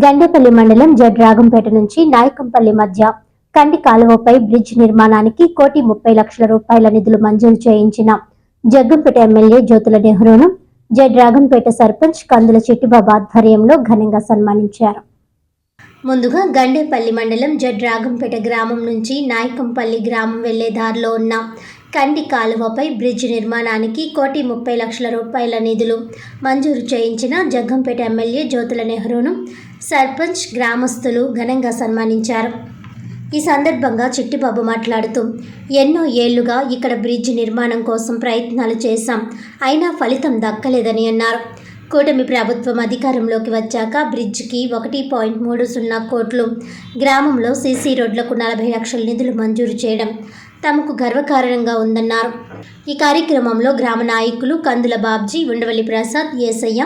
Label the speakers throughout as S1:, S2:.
S1: గండేపల్లి మండలం జడ్రాగంపేట నుంచి నాయకంపల్లి మధ్య కండి కాలువపై బ్రిడ్జ్ నిర్మాణానికి ₹1,30,00,000 నిధులు మంజూరు చేయించిన జగ్గంపేట ఎమ్మెల్యే జ్యోతుల నెహ్రూను జడ్రాగంపేట సర్పంచ్ కందుల చిట్టిబాబు ఆధ్వర్యంలో ఘనంగా సన్మానించారు. ముందుగా గండేపల్లి మండలం జడ్రాగంపేట గ్రామం నుంచి నాయకంపల్లి గ్రామం వెళ్లే దారిలో ఉన్న కండి కాలువపై బ్రిడ్జ్ నిర్మాణానికి ₹1,30,00,000 నిధులు మంజూరు చేయించిన జగ్గంపేట ఎమ్మెల్యే జ్యోతుల నెహ్రూను సర్పంచ్ గ్రామస్తులు ఘనంగా సన్మానించారు. ఈ సందర్భంగా చిట్టిబాబు మాట్లాడుతూ, ఎన్నో ఏళ్లుగా ఇక్కడ బ్రిడ్జ్ నిర్మాణం కోసం ప్రయత్నాలు చేశాం, అయినా ఫలితం దక్కలేదని అన్నారు. కూటమి ప్రభుత్వం అధికారంలోకి వచ్చాక బ్రిడ్జికి 1.30 కోట్లు, గ్రామంలో సీసీ రోడ్లకు 40 లక్షల నిధులు మంజూరు చేయడం తమకు గర్వకారణంగా ఉందన్నారు. ఈ కార్యక్రమంలో గ్రామ నాయకులు కందుల బాబ్జీ, ఉండవల్లి ప్రసాద్, ఏసయ్య,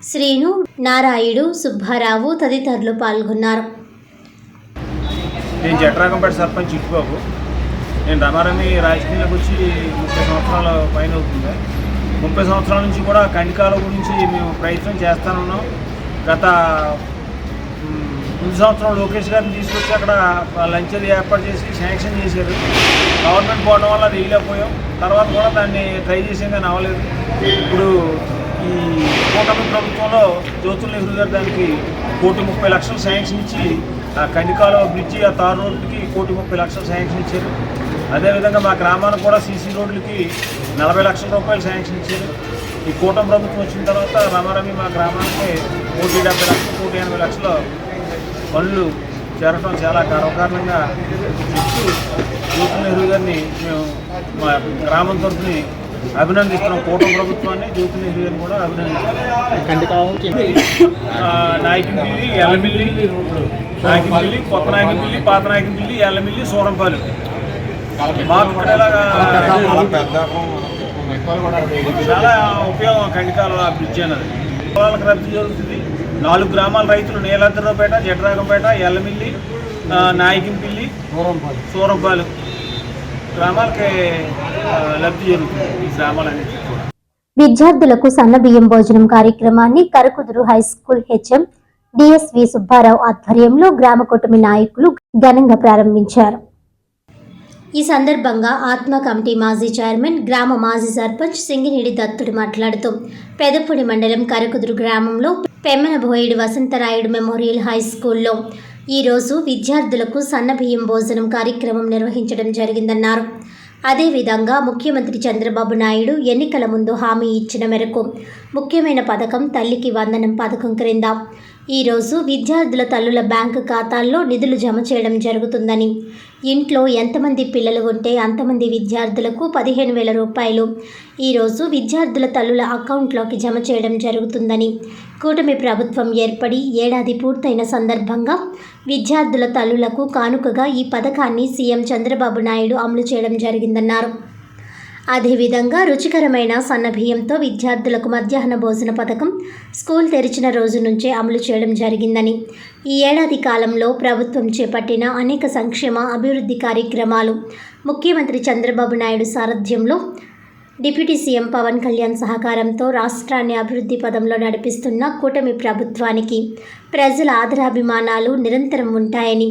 S1: శ్రీను, నారాయుడు, సుబ్బారావు తదితరులు పాల్గొన్నారు.
S2: నేను జడ్రాగంపేట సర్పంచ్ చిట్టిబాబు. నేను రమారమి రాజకీయాలకు వచ్చి 30 సంవత్సరాల పైన అవుతుంది. 30 సంవత్సరాల నుంచి కూడా కండికాల గురించి మేము ప్రయత్నం చేస్తానున్నాం. గత ముందు సంవత్సరం లోకేష్ గారిని తీసుకొచ్చి అక్కడ లంచ్ ఏర్పాటు చేసి శాంక్షన్ చేశారు. గవర్నమెంట్ పోవడం వల్ల అది వేయలేకపోయాం. తర్వాత కూడా దాన్ని ట్రై చేసాం కానీ అవ్వలేదు. ఇప్పుడు ఈ కూటమి ప్రభుత్వంలో జ్యోతుల నెహ్రూ గారు దానికి ₹1,30,00,000 శాంక్షన్ ఇచ్చి ఆ కండికాల బ్రిడ్జి, ఆ తార్ రోడ్డుకి ₹1,30,00,000 శాంక్షన్ ఇచ్చారు. అదేవిధంగా మా గ్రామానికి కూడా సీసీ రోడ్లకి ₹40 లక్షల శాంక్షన్ ఇచ్చారు. ఈ కూటమి ప్రభుత్వం వచ్చిన తర్వాత రమారమి మా గ్రామానికి ₹1,70 లక్షలు, ₹1,80 లక్షల పనులు చేరటం చాలా గర్వకారణంగా చెప్తూ జ్యోతుల నెహ్రూ గారిని మేము మా గ్రామం తరఫుని అభినందిస్తున్నాం. కూటమి ప్రభుత్వాన్ని, జ్యోతుల నెహ్రూ గారిని కూడా అభినందిస్తున్నాం. నాయకంపల్లి, ఎల్లమిల్లి, నాయకంపల్లి, కొత్త నాయకంపల్లి, పాత నాయకంపల్లి, ఎల్లమిల్లి, సూరంపాలెం మాకు ఇక్కడ చాలా ఉపయోగం కండికాల బ్రిడ్జ్ అన్నది. పొలాలకు రద్దు జరుగుతుంది. 4 గ్రామాల రైతులు నీలాద్రిపేట, జడ్రాగంపేట, ఎల్లమిల్లి, నాయకంపల్లి, సూరంపాలెం గ్రామాలకి లబ్ధి జరుగుతుంది. ఈ గ్రామాలన్నింటినీ కూడా
S1: విద్యార్థులకు సన్నబియ్యం భోజనం కార్యక్రమాన్ని Karakuduru high school HM DSV Subbarao ఆధ్వర్యంలో గ్రామ కూటమి నాయకులు ఘనంగా ప్రారంభించారు. ఈ సందర్భంగా ఆత్మ కమిటీ మాజీ చైర్మన్, గ్రామ మాజీ సర్పంచ్ సింగినేడి దత్తుడు మాట్లాడుతూ, పెదపూడి మండలం కరకుదురు గ్రామంలో పెమ్మనబోయిడి వసంతరాయుడు మెమోరియల్ హై స్కూల్లో ఈరోజు విద్యార్థులకు సన్నబియ్యం భోజనం కార్యక్రమం నిర్వహించడం జరిగిందన్నారు. అదేవిధంగా ముఖ్యమంత్రి చంద్రబాబు నాయుడు ఎన్నికల ముందు హామీ ఇచ్చిన మేరకు ముఖ్యమైన పథకం తల్లికి వందనం పథకం క్రింద ఈరోజు విద్యార్థుల తల్లుల బ్యాంకు ఖాతాల్లో నిధులు జమ చేయడం జరుగుతుందని, ఇంట్లో ఎంతమంది పిల్లలు ఉంటే అంతమంది విద్యార్థులకు ₹15,000 ఈరోజు విద్యార్థుల తల్లుల అకౌంట్లోకి జమ చేయడం జరుగుతుందని, కూటమి ప్రభుత్వం ఏర్పడి ఏడాది పూర్తయిన సందర్భంగా విద్యార్థుల తల్లులకు కానుకగా ఈ పథకాన్ని సీఎం చంద్రబాబు నాయుడు అమలు చేయడం జరిగిందన్నారు. అదేవిధంగా రుచికరమైన సన్నబియ్యంతో విద్యార్థులకు మధ్యాహ్న భోజన పథకం స్కూల్ తెరిచిన రోజు నుంచే అమలు చేయడం జరిగిందని, ఈ ఏడాది కాలంలో ప్రభుత్వం చేపట్టిన అనేక సంక్షేమ అభివృద్ధి కార్యక్రమాలు ముఖ్యమంత్రి చంద్రబాబు నాయుడు సారథ్యంలో డిప్యూటీ సీఎం పవన్ కళ్యాణ్ సహకారంతో రాష్ట్రాన్ని అభివృద్ధి పదంలో నడిపిస్తున్న కూటమి ప్రభుత్వానికి ప్రజల ఆదరాభిమానాలు నిరంతరం ఉంటాయని,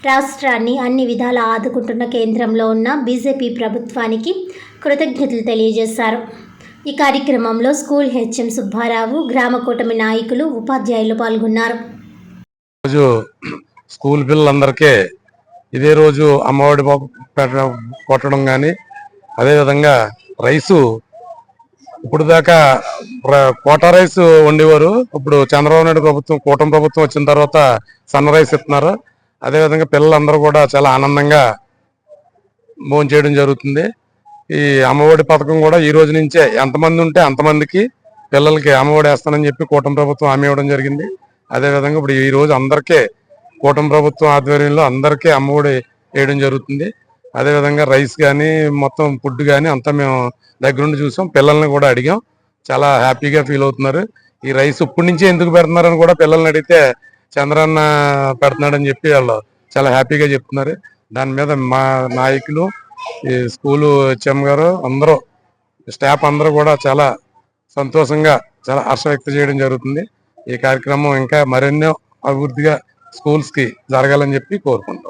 S1: రాష్ట్రాన్ని అన్ని విధాలా ఆదుకుంటున్న కేంద్రంలో ఉన్న బీజేపీ ప్రభుత్వానికి కృతజ్ఞతలు తెలియజేశారు. ఈ కార్యక్రమంలో స్కూల్ హెచ్ఎం సుబ్బారావు, గ్రామ కూటమి నాయకులు, ఉపాధ్యాయులు పాల్గొన్నారు.
S3: రోజు స్కూల్ పిల్లలందరికీ ఇదే రోజు అమ్మఒడి కొట్టడం కానీ, అదేవిధంగా రైసు ఇప్పుడు దాకా కోటా రైస్ వండేవారు. ఇప్పుడు చంద్రబాబు నాయుడు ప్రభుత్వం, కూటమి ప్రభుత్వం వచ్చిన తర్వాత సన్న రైస్ ఇస్తున్నారు. అదేవిధంగా పిల్లలందరూ కూడా చాలా ఆనందంగా భోజనం చేయడం జరుగుతుంది. ఈ అమ్మఒడి పథకం కూడా ఈ రోజు నుంచే ఎంతమంది ఉంటే అంతమందికి పిల్లలకి అమ్మఒడి వేస్తానని చెప్పి కూటమి ప్రభుత్వం హామీ ఇవ్వడం జరిగింది. అదేవిధంగా ఇప్పుడు ఈ రోజు అందరికీ కూటమి ప్రభుత్వం ఆధ్వర్యంలో అందరికీ అమ్మఒడి వేయడం జరుగుతుంది. అదేవిధంగా రైస్ కానీ మొత్తం ఫుడ్ కానీ అంతా మేము దగ్గరుండి చూసాం. పిల్లల్ని కూడా అడిగాం, చాలా హ్యాపీగా ఫీల్ అవుతున్నారు. ఈ రైస్ ఇప్పటి నుంచే ఎందుకు పెడుతున్నారని కూడా పిల్లల్ని అడిగితే చంద్రన్న పెడుతున్నాడని చెప్పి వాళ్ళు చాలా హ్యాపీగా చెప్తున్నారు. దాని మీద మా నాయకులు, ఈ స్కూలు హెచ్ఎం గారు అందరూ, స్టాఫ్ అందరూ కూడా చాలా సంతోషంగా, చాలా హర్ష వ్యక్తం చేయడం జరుగుతుంది. ఈ కార్యక్రమం ఇంకా మరెన్నో అభివృద్ధిగా స్కూల్స్ కి జరగాలని చెప్పి కోరుకుంటాం.